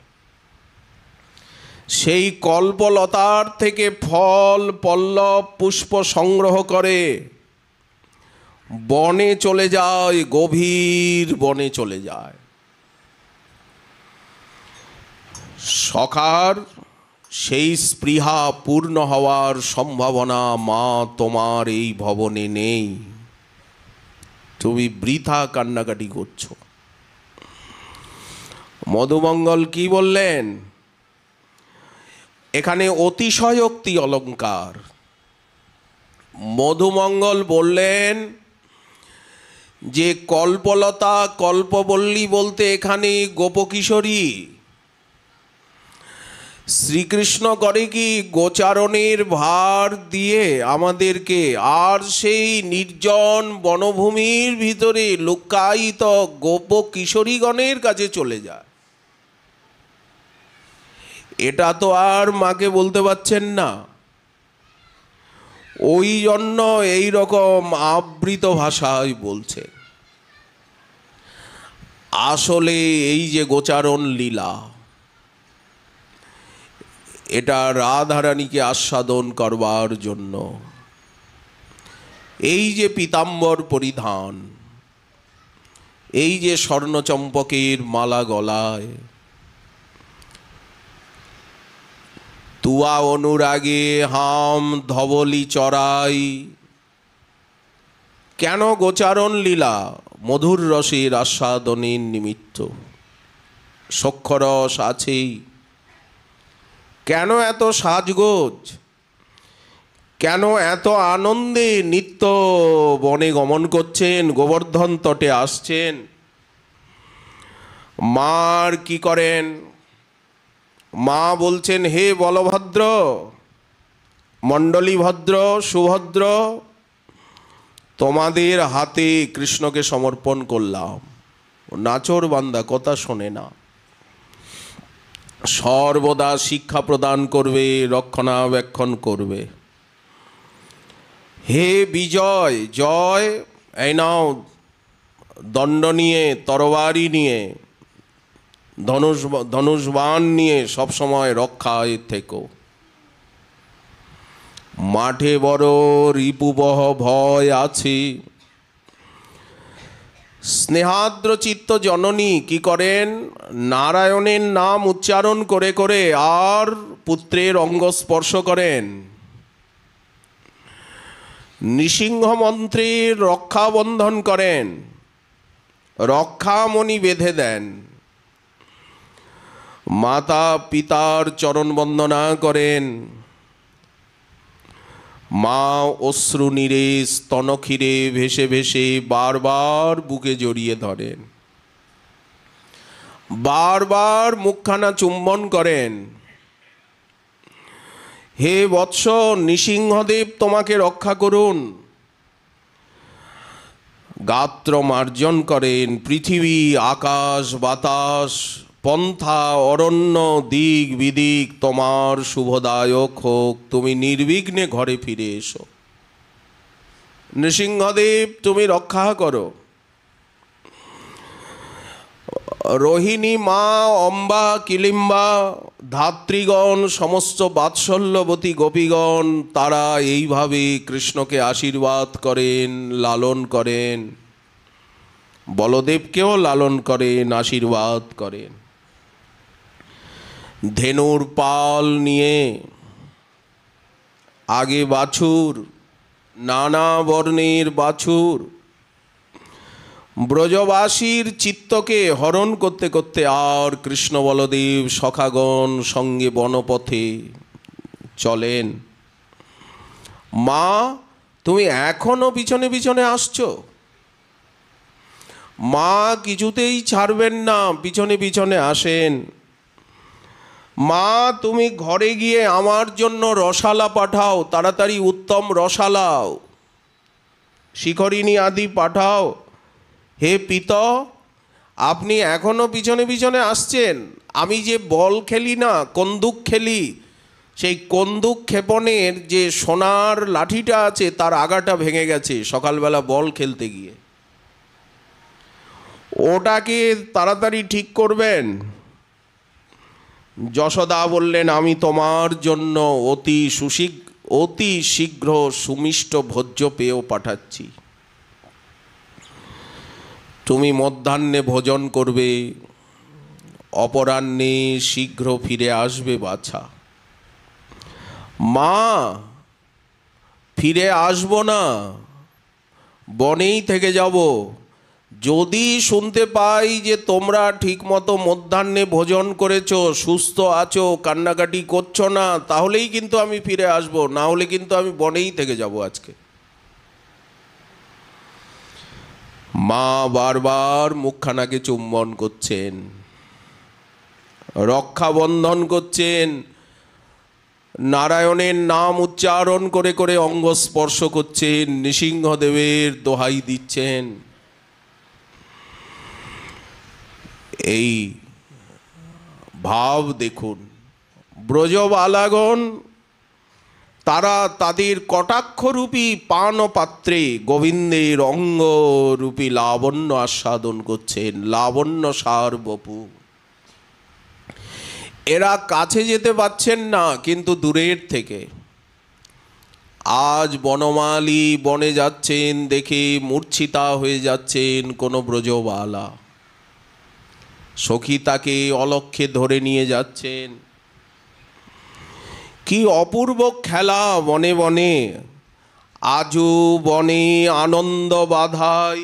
সেই কল্পলতার থেকে ফল পল্লব পুষ্প সংগ্রহ করে বনে চলে যায়, গভীর বনে চলে যায়। সখার সেই স্পৃহা পূর্ণ হওয়ার সম্ভাবনা মা তোমার এই ভবনে নেই। তুমি বৃথা কান্নাকাটি করছো। মধুমঙ্গল কি বললেন? এখানে অতিশয়োক্তি অলঙ্কার। মধুমঙ্গল বললেন যে কল্পলতা কল্পবল্লী বলতে এখানে গোপকিশোরী। শ্রীকৃষ্ণ করে কি গোচারণের ভার দিয়ে আমাদেরকে আর সেই নির্জন বনভূমির ভিতরে লুকায়িত গোপ কিশোরীগণের কাছে চলে যায়। এটা তো আর মাকে বলতে পারছেন না, ওই জন্য এই রকম আবৃত ভাষায় বলছে। আসলে এই যে গোচারণ লীলা, এটা রাধারানীকে আস্বাদন করবার জন্য। এই যে পীতাম্বর পরিধান, এই যে স্বর্ণচম্পকের মালা গলায়, তুয়া অনুরাগে হাম ধবলি চড়াই, কেন গোচারণ লীলা মধুর রসের আস্বাদনের নিমিত্ত। সক্ষরস আছেই, কেন এত সাজগোজ, কেন এত আনন্দে নিত্য বনে গমন করছেন, গোবর্ধন তটে আসছেন। মার কি করেন? মা বলছেন, হে বলভদ্র, মণ্ডলীভদ্র, সুভদ্র, তোমাদের হাতে কৃষ্ণকে সমর্পণ করলাম। নাচর বান্দা, কথা শোনে না, সর্বদা শিক্ষা প্রদান করবে, রক্ষণাবেক্ষণ করবে। হে বিজয়, জয়, এই নাও দণ্ড নিয়ে, তরবারি নিয়ে, ধনুষবাণ নিয়ে সবসময় রক্ষায় থেকো। মাঠে বড় রিপুবহ ভয় আছে। স্নেহাদ্র চিত্ত জননী কি করেন? নারায়ণের নাম উচ্চারণ করে করে আর পুত্রের অঙ্গ স্পর্শ করেন। নৃসিংহ মন্ত্রীর রক্ষাবন্ধন করেন, রক্ষামণি বেঁধে দেন। মাতা পিতার চরণ বন্দনা করেন। মা অশ্রু নীরে স্তনক্ষীরে ভেসে ভেসে বারবার বুকে জড়িয়ে ধরেন, বারবার মুখখানা চুম্বন করেন। হে বৎস, নৃসিংহদেব তোমাকে রক্ষা করুন। গাত্র মার্জন করেন। পৃথিবী, আকাশ, বাতাস, পন্থা, অরণ্য, দিক বিদিক তোমার শুভদায়ক হোক। তুমি নির্বিঘ্নে ঘরে ফিরে এসো। নৃসিংহদেব তুমি রক্ষা করো। রোহিণী মা, অম্বা, কিলিম্বা, ধাত্রীগণ, সমস্ত বাৎসল্যবতী গোপীগণ, তারা এইভাবে কৃষ্ণকে আশীর্বাদ করেন, লালন করেন। বলদেবকেও লালন করেন, আশীর্বাদ করেন। ধেনুর পাল নিয়ে আগে বাছুর, নানা বর্ণের বাছুর, ব্রজবাসীর চিত্তকে হরণ করতে করতে আর কৃষ্ণ বলদেব সখাগণ সঙ্গে বনপথে চলেন। মা, তুমি এখনো পিছনে পিছনে আসছো। মা কিছুতেই ছাড়বেন না, পিছনে পিছনে আসেন। মা, তুমি ঘরে গিয়ে আমার জন্য রসালা পাঠাও, তাড়াতাড়ি উত্তম রসালাও, শিখরিণী আদি পাঠাও। হে পিত, আপনি এখনো পিছনে পিছনে আসছেন। আমি যে বল খেলি না, কন্দুক খেলি, সেই কন্দুক ক্ষেপণের যে সোনার লাঠিটা আছে তার আগাটা ভেঙে গেছে সকালবেলা বল খেলতে গিয়ে। ওটাকে তাড়াতাড়ি ঠিক করবেন। যশোদা বললেন, আমি তোমার জন্য অতি শীঘ্র সুমিষ্ট ভোজ্য পেয়েও পাঠাচ্ছি। তুমি মধ্যাহ্নে ভোজন করবে, অপরাহ্নে শীঘ্র ফিরে আসবে বাছা। মা, ফিরে আসবো না, বনেই থেকে যাব। যদি শুনতে পাই যে তোমরা ঠিকমতো মধ্যাহ্নে ভোজন করেছো, সুস্থ আছো, কান্নাকাটি করছো না, তাহলেই কিন্তু আমি ফিরে আসবো, না হলে কিন্তু আমি বনেই থেকে যাব আজকে। মা বারবার মুখখানাকে চুম্বন করছেন, রক্ষাবন্ধন করছেন, নারায়ণের নাম উচ্চারণ করে করে অঙ্গ স্পর্শ করছেন, নৃসিংহদেবের দোহাই দিচ্ছেন। এই ভাব দেখুন। ব্রজবালাগণ তারা তাদের কটাক্ষরূপী পান পাত্রে গোবিন্দের অঙ্গরূপী লাবণ্য আস্বাদন করছেন, লাবণ্য সার বপু। এরা কাছে যেতে পারছেন না, কিন্তু দূরের থেকে আজ বনমালী বনে যাচ্ছেন, দেখে মূর্ছিতা হয়ে যাচ্ছেন কোনো ব্রজবালা। সখী তাকে অলক্ষ্যে ধরে নিয়ে যাচ্ছেন। কি অপূর্ব খেলা বনে বনে, আজও বনে আনন্দ বাধাই।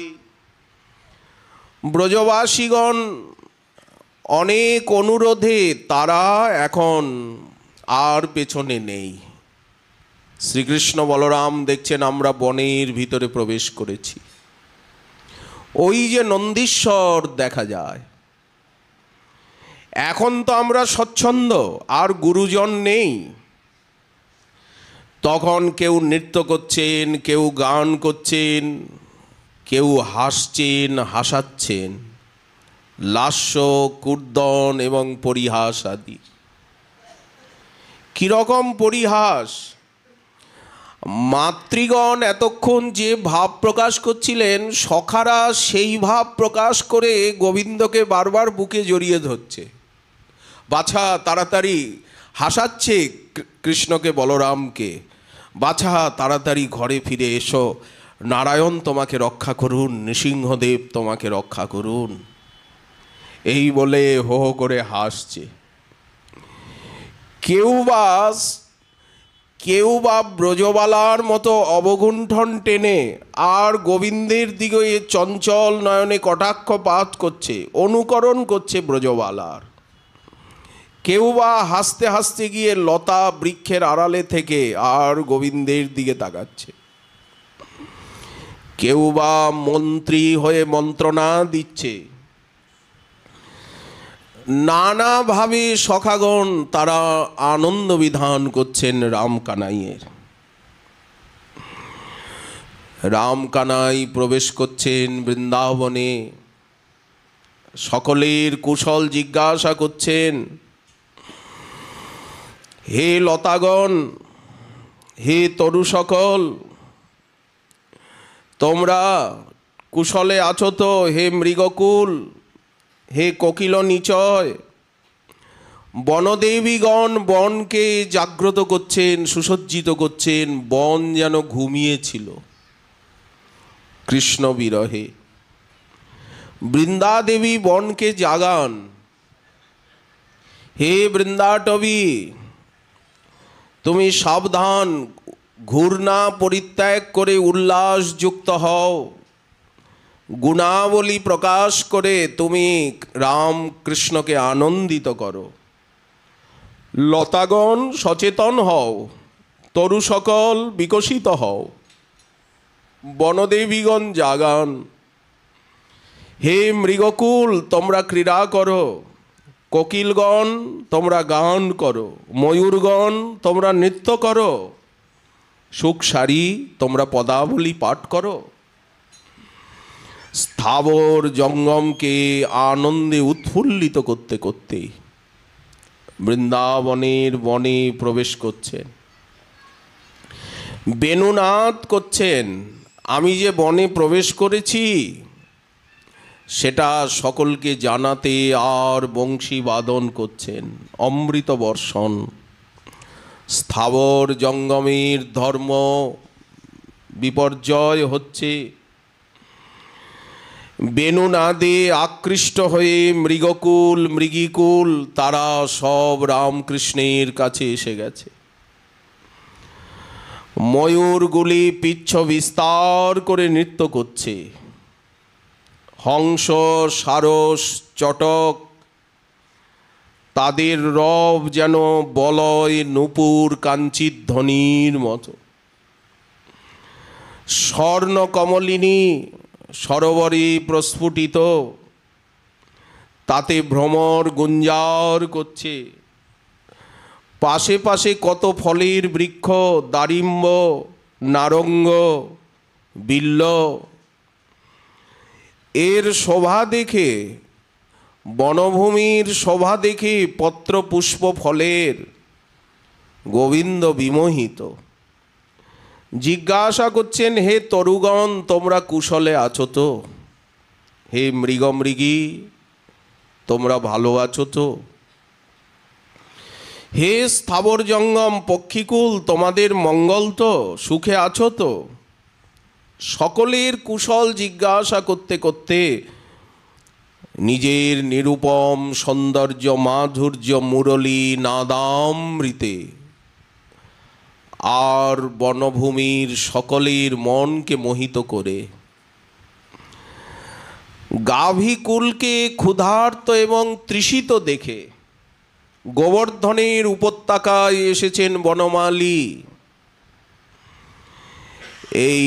ব্রজবাসীগণ অনেক অনুরোধে তারা এখন আর পেছনে নেই। শ্রীকৃষ্ণ বলরাম দেখছেন আমরা বনের ভিতরে প্রবেশ করেছি। ওই যে নন্দীশ্বর দেখা যায়। এখন তো আমরা স্বচ্ছন্দ, আর গুরুজন নেই। তখন কেউ নৃত্য করছেন, কেউ গান করছেন, কেউ হাসছেন, হাসাচ্ছেন, লাস্য, কূর্দন এবং পরিহাস আদি। কীরকম পরিহাস! মাতৃগণ এতক্ষণ যে ভাব প্রকাশ করছিলেন, সখারা সেই ভাব প্রকাশ করে গোবিন্দকে বারবার বুকে জড়িয়ে ধরছে। বাছা তাড়াতাড়ি, হাসাচ্ছে কৃষ্ণকে বলরামকে, বাছা তাড়াতাড়ি ঘরে ফিরে এসো, নারায়ণ তোমাকে রক্ষা করুন, নৃসিংহদেব তোমাকে রক্ষা করুন, এই বলে হো হো করে হাসছে। কেউ বা ব্রজবালার মতো অবগুণ্ঠন টেনে আর গোবিন্দের দিকে চঞ্চল নয়নে কটাক্ষপাত করছে, অনুকরণ করছে ব্রজবালার। কেউ বা হাসতে হাসতে গিয়ে লতা বৃক্ষের আড়ালে থেকে আর গোবিন্দের দিকে তাকাচ্ছে। কেউ বা মন্ত্রী হয়ে মন্ত্রণা দিচ্ছে। নানাভাবে সখাগণ তারা আনন্দ বিধান করছেন রাম কানাইয়ের। রাম কানাই প্রবেশ করছেন বৃন্দাবনে, সকলের কুশল জিজ্ঞাসা করছেন। হে লতাগণ, হে তরু সকল, তোমরা কুশলে আছো তো? হে মৃগকুল, হে কোকিল নিচয়। বনদেবীগণ বনকে জাগ্রত করছেন, সুসজ্জিত করছেন। বন যেন ঘুমিয়েছিল কৃষ্ণ বিরহে। বৃন্দাদেবী বনকে জাগান। হে বৃন্দাটবী, তুমি সাবধান, ঘূর্ণা পরিত্যাগ করে উল্লাসযুক্ত হও। গুণাবলী প্রকাশ করে তুমি রাম কৃষ্ণকে আনন্দিত করো। লতাগণ সচেতন হও, তরু সকল বিকশিত হও। বনদেবীগণ জাগান। হে মৃগকুল, তোমরা ক্রীড়া করো। কোকিলগণ তোমরা গান করো। ময়ূরগণ তোমরা নৃত্য করো। সুখসারী তোমরা পদাবলী পাঠ করো। স্থাবর জঙ্গমকে আনন্দে উৎফুল্লিত করতে করতে বৃন্দাবনের বনে প্রবেশ করছেন। বেণুনাদ করছেন। আমি যে বনে প্রবেশ করেছি সেটা সকলকে জানাতে আর বংশী বাদন করছেন, অমৃত বর্ষণ। স্থাবর জঙ্গমের ধর্ম বিপর্যয় হচ্ছে। বেণুনাদে আকৃষ্ট হয়ে মৃগকুল, মৃগীকুল তারা সব রামকৃষ্ণের কাছে এসে গেছে। ময়ূরগুলি পিচ্ছ বিস্তার করে নৃত্য করছে। হংস, সারস, চটক তাদের রব যেন বলয় নূপুর কাঞ্চিত ধ্বনির মতো। স্বর্ণ কমলিনী সরোবরে প্রস্ফুটিত, তাতে ভ্রমর গুঞ্জার করছে। পাশে পাশে কত ফলের বৃক্ষ, দারিম্ব, নারঙ্গ, বিল্ল। এর শোভা দেখে, বনভূমির শোভা দেখে পত্র পুষ্প ফলের গোবিন্দ বিমোহিত। জিজ্ঞাসা করছেন, হে তরুগণ তোমরা কুশলে আছো তো? হে মৃগী তোমরা ভালো আছো তো? হে স্থাবর জঙ্গম পক্ষীকুল, তোমাদের মঙ্গল তো, সুখে আছো তো? সকলের কুশল জিজ্ঞাসা করতে করতে নিজের নিরুপম সৌন্দর্য মাধুর্য মুরলী নাদামৃতে আর বনভূমির সকলের মনকে মোহিত করে গাভীকুলকে ক্ষুধার্ত এবং তৃষিত দেখে গোবর্ধনের উপত্যকায় এসেছেন বনমালী। এই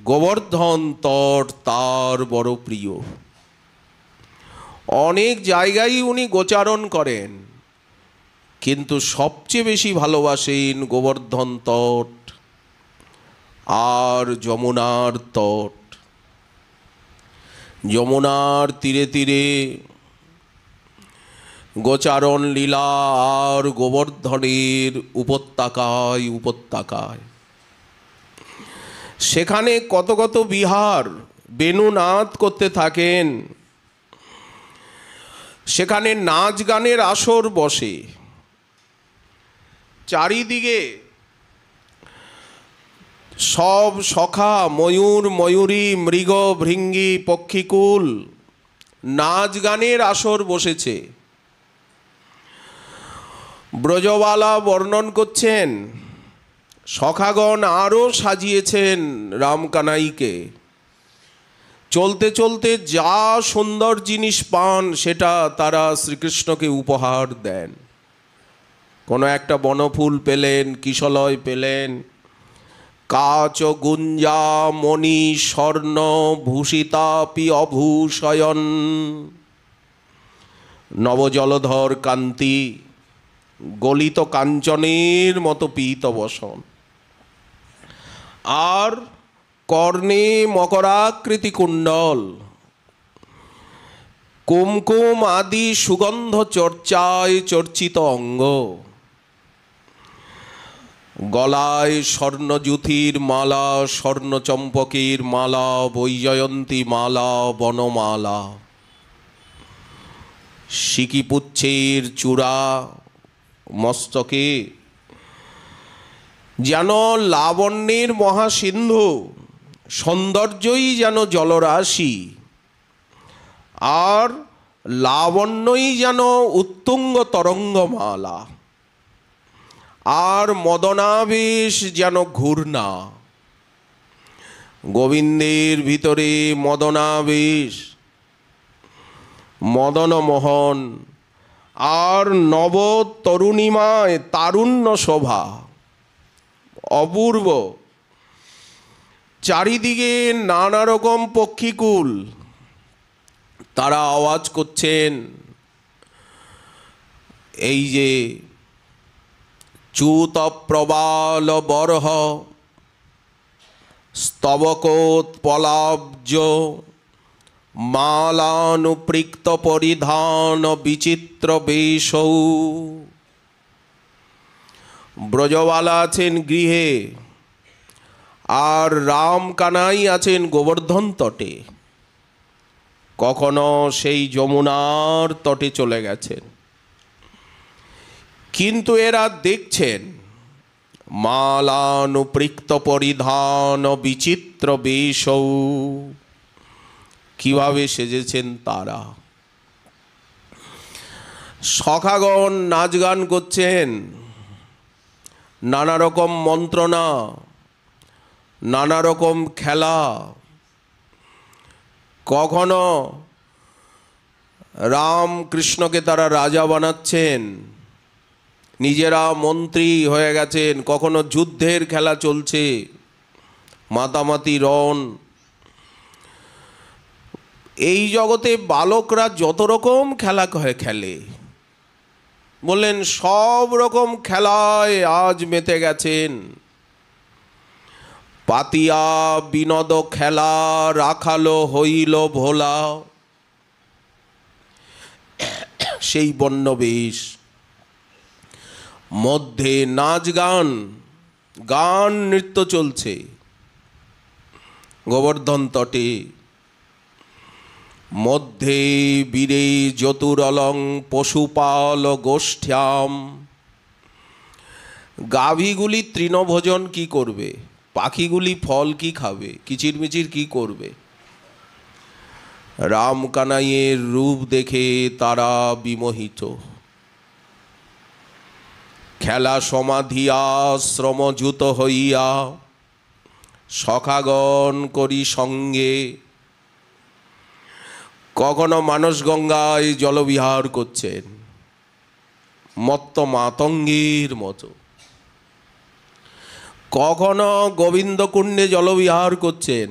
গোবর্ধন তট তার বড় প্রিয়। অনেক জায়গায় উনি গোচারণ করেন, কিন্তু সবচেয়ে বেশি ভালোবাসেন গোবর্ধন তট আর যমুনার তট। যমুনার তীরে তীরে গোচারণ লীলা আর গোবর্ধনের উপত্যকায় উপত্যকায় সেখানে কত কত বিহার বেণুনাদ করতে থাকেন। সেখানে নাচ গানের আসর বসে। চারিদিকে সব সখা ময়ূর ময়ূরী মৃগ ভৃঙ্গি পক্ষীকুল নাচ গানের আসর বসেছে। ব্রজবালা বর্ণন করছেন, সখাগণ আরও সাজিয়েছেন রামকানাইকে। চলতে চলতে যা সুন্দর জিনিস পান সেটা তারা শ্রীকৃষ্ণকে উপহার দেন। কোনো একটা বনফুল পেলেন, কিশলয় পেলেন, কাচ গুঞ্জা মণি স্বর্ণ ভূষিতাপি অভূষয়ন, নবজলধর কান্তি গলিত কাঞ্চনের মতো পীত বসন, আর কর্ণে মকরাকৃতি কুণ্ডল, কুমকুম আদি সুগন্ধ চর্চায় চর্চিত অঙ্গ, গলায় স্বর্ণযুথির মালা, স্বর্ণচম্পকের মালা, বৈজয়ন্তী মালা, বনমালা, সিকিপুচ্ছের চূড়া মস্তকে, যেন লাবণ্যের মহাসিন্ধু, সৌন্দর্যই যেন জলরাশি, আর লাবণ্যই যেন উত্তুঙ্গ তরঙ্গমালা, আর মদনাবেশ যেন ঘূর্ণা। গোবিন্দের ভিতরে মদনাবেশ, মদনমোহন, আর নব তরুণিমায় তারুণ্য শোভা অপূর্ব। চারিদিকে নানা রকম পক্ষীকুল, তারা আওয়াজ করছেন। এই যে চ্যুত প্রবাল বরহ স্তবকোৎপলাব্জ মালানুপৃক্ত পরিধান বিচিত্র বেশৌ। ব্রজবালা আছেন গৃহে, আর রাম কানাই আছেন গোবর্ধন তটে। কখনো সেই যমুনার তটে চলে গেছেন, কিন্তু এরা দেখছেন মালানুপৃক্ত পরিধান বিচিত্র বেশৌ, কিভাবে সেজেছেন তারা। সখাগণ নাচ গান করছেন, নানা রকম মন্ত্রণা, নানা রকম খেলা। কখনো রাম কৃষ্ণকে তারা রাজা বানাচ্ছেন, নিজেরা মন্ত্রী হয়ে গেছেন। কখনো যুদ্ধের খেলা চলছে, মাতামাতি রণ। এই জগতে বালকরা যত রকম খেলা খেলে, বললেন সব রকম খেলায় আজ মেতে গেছেন। পাতিয়া বিনোদ খেলা রাখালো হইল ভোলা, সেই বন্যবেশ মধ্যে নাচ গান, গান নৃত্য চলছে গোবর্ধন তটে। মধ্যে বীরে যতুরলং পশুপাল গোষ্ঠ্যাম। গাভীগুলি তৃণভোজন কি করবে, পাখিগুলি ফল কি খাবে, কিচিরমিচির কি করবে? রাম কানাইয়ের রূপ দেখে তারা বিমোহিত। খেলা সমাধিয়া শ্রমযুত হইয়া সখাগণ করি সঙ্গে। কখনো মানস গঙ্গায় জলবিহার করছেন মত্ত মাতঙ্গের মতো, কখনো গোবিন্দকুণ্ডে জলবিহার করছেন,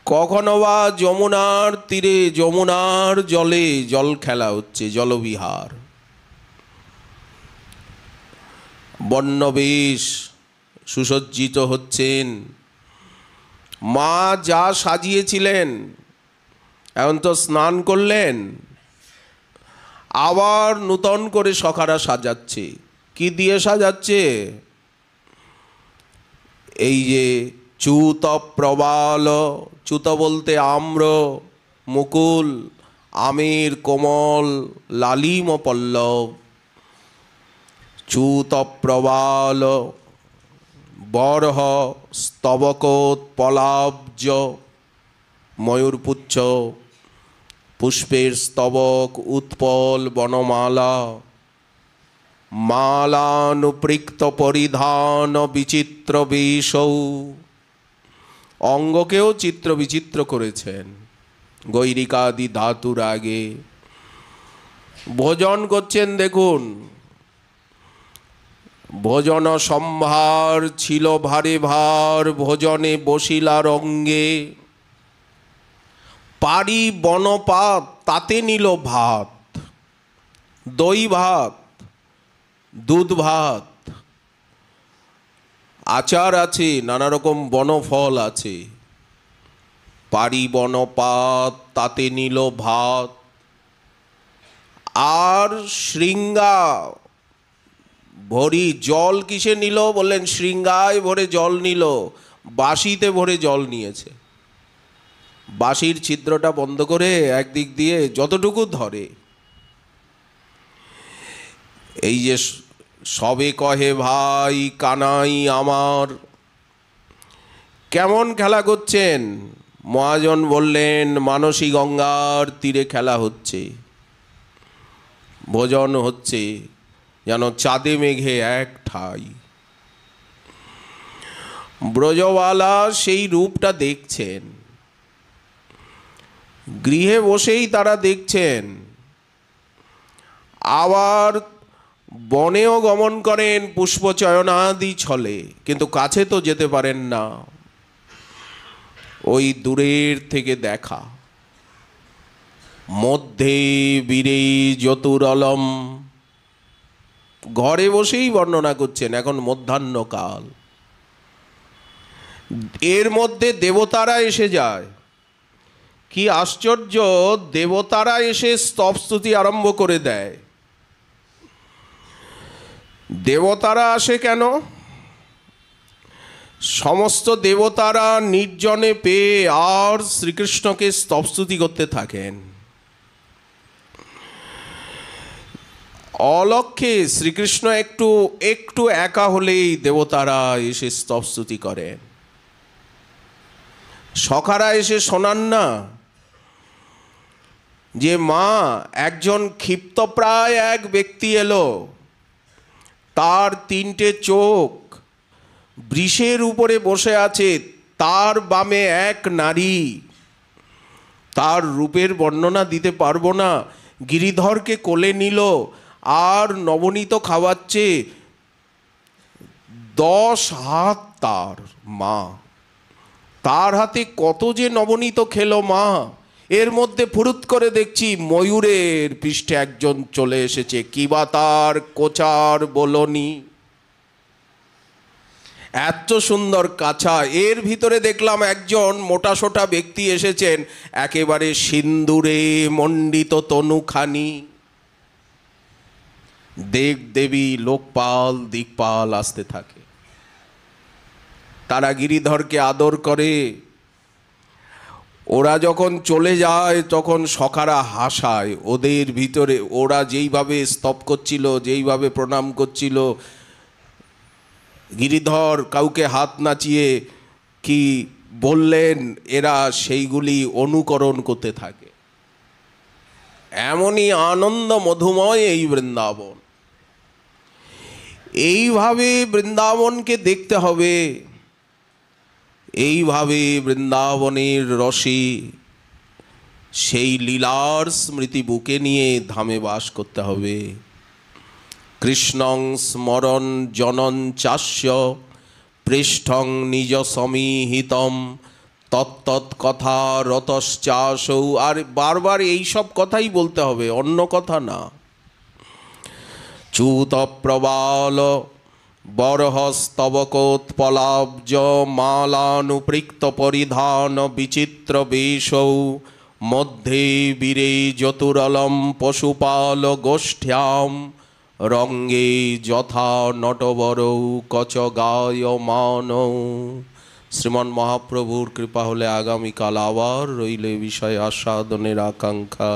কখনো বা যমুনার তীরে যমুনার জলে জল খেলা হচ্ছে, জলবিহার। বর্ণবেশ সুসজ্জিত হচ্ছেন। মা যা সাজিয়েছিলেন এখন তো স্নান করলেন, আবার নূতন করে সখারা সাজাচ্ছে। কি দিয়ে সাজাচ্ছে? এই যে চ্যুত প্রবাল, চ্যুত বলতে আম্র, মুকুল, আমের কোমল লালিম পল্লব, চ্যুত প্রবাল, বরহ স্তবকোৎ পলাব্জ, ময়ূরপুচ্ছ, পুষ্পের স্তবক, উৎপল বনমালা, মালানুপৃক্ত পরিধান বিচিত্র বেশৌ। অঙ্গকেও চিত্র বিচিত্র করেছেন গৈরিকাদি ধাতুর আগে। ভোজন করছেন, দেখুন ভোজন সম্ভার ছিল ভারে ভার, ভোজনে বসিলার অঙ্গে। পারি বনপাত তাতে নিল ভাত, দই ভাত, দুধ ভাত, আচার আছে, নানা রকম বনফল আছে। পারি বনপাত তাতে নিল ভাত। আর শৃঙ্গা ভরি জল কিসে নিল? বললেন শৃঙ্গায় ভরে জল নিল, বাঁশিতে ভরে জল নিয়েছে। বাঁশির ছিদ্রটা বন্ধ করে একদিক দিয়ে যতটুকু ধরে, এই যে সবে কহে ভাই কানাই আমার, কেমন খেলা করছেন? মহাজন বললেন মানসী গঙ্গার তীরে খেলা হচ্ছে, ভোজন হচ্ছে যেন চাঁদে মেঘে এক ঠাই। ব্রজবালা সেই রূপটা দেখছেন, গৃহে বসেই তারা দেখছেন। আবার বনেও গমন করেন পুষ্পচয়নাদি ছলে, কিন্তু কাছে তো যেতে পারেন না, ওই দূরের থেকে দেখা। মধ্যে বীরে যতুরলম, ঘরে বসেই বর্ণনা করছেন, এখন মধ্যাহ্নকাল। এর মধ্যে দেবতারা এসে যায়। কি আশ্চর্য, দেবতারা এসে স্তবস্তুতি আরম্ভ করে দেয়। দেবতারা আসে কেন? সমস্ত দেবতারা নির্জনে পেয়ে আর শ্রীকৃষ্ণকে স্তবস্তুতি করতে থাকেন। অলক্ষ্যে শ্রীকৃষ্ণ একটু একটু একা হলেই দেবতারা এসে স্তবস্তুতি করেন। সখারা এসে শোনান না যে মা, একজন ক্ষিপ্তপ্রায় এক ব্যক্তি এলো, তার তিনটে চোখ, বৃষের উপরে বসে আছে, তার বামে এক নারী, তার রূপের বর্ণনা দিতে পারবো না। গিরিধরকে কোলে নিল আর নবনীত খাওয়াচ্ছে। 10 হাত তার মা, তার হাতে কত যে নবনীত খেলো মা। এর মধ্যে ফুরুত করে দেখছি ময়ূরের পৃষ্ঠে একজন চলে এসেছে, কিবা তার কোচার বলনি, এত সুন্দর কাছা। এর ভিতরে দেখলাম একজন মোটাসোটা ব্যক্তি এসেছেন, একেবারে সিন্দুরে মণ্ডিত তনুখানি। দেব দেবী লোকপাল দিকপাল আসতে থাকে, তারা গিরিধরকে আদর করে। ওরা যখন চলে যায় তখন সখারা হাসায়, ওদের ভিতরে ওরা যেইভাবে স্তব করছিল, যেইভাবে প্রণাম করছিল, গিরিধর কাউকে হাত নাচিয়ে কি বললেন, এরা সেইগুলি অনুকরণ করতে থাকে। এমনই আনন্দ মধুময় এই বৃন্দাবন। এইভাবে বৃন্দাবনকে দেখতে হবে, এইভাবে বৃন্দাবনের রসে সেই লীলার স্মৃতি বুকে নিয়ে ধামে বাস করতে হবে। কৃষ্ণং স্মরণ জনন চাস্য পৃষ্ঠং নিজ সমীহিতম তত্তৎ কথা রতশ্চাসৌ। আর বারবার এইসব কথাই বলতে হবে, অন্য কথা না। চ্যুত প্রবাল বরহস্তবকোৎপলাব্জ মালানুপৃক্ত পরিধান বিচিত্র বেশৌ মধ্যে বীরে চতুরলম পশুপাল গোষ্ঠ্যাম রঙ্গে যথা নটবরৌ কচ গায়মানৌ। শ্রীমান মহাপ্রভুর কৃপা হলে আগামীকাল আবার রইলে বিষয় আস্বাদনের আকাঙ্ক্ষা।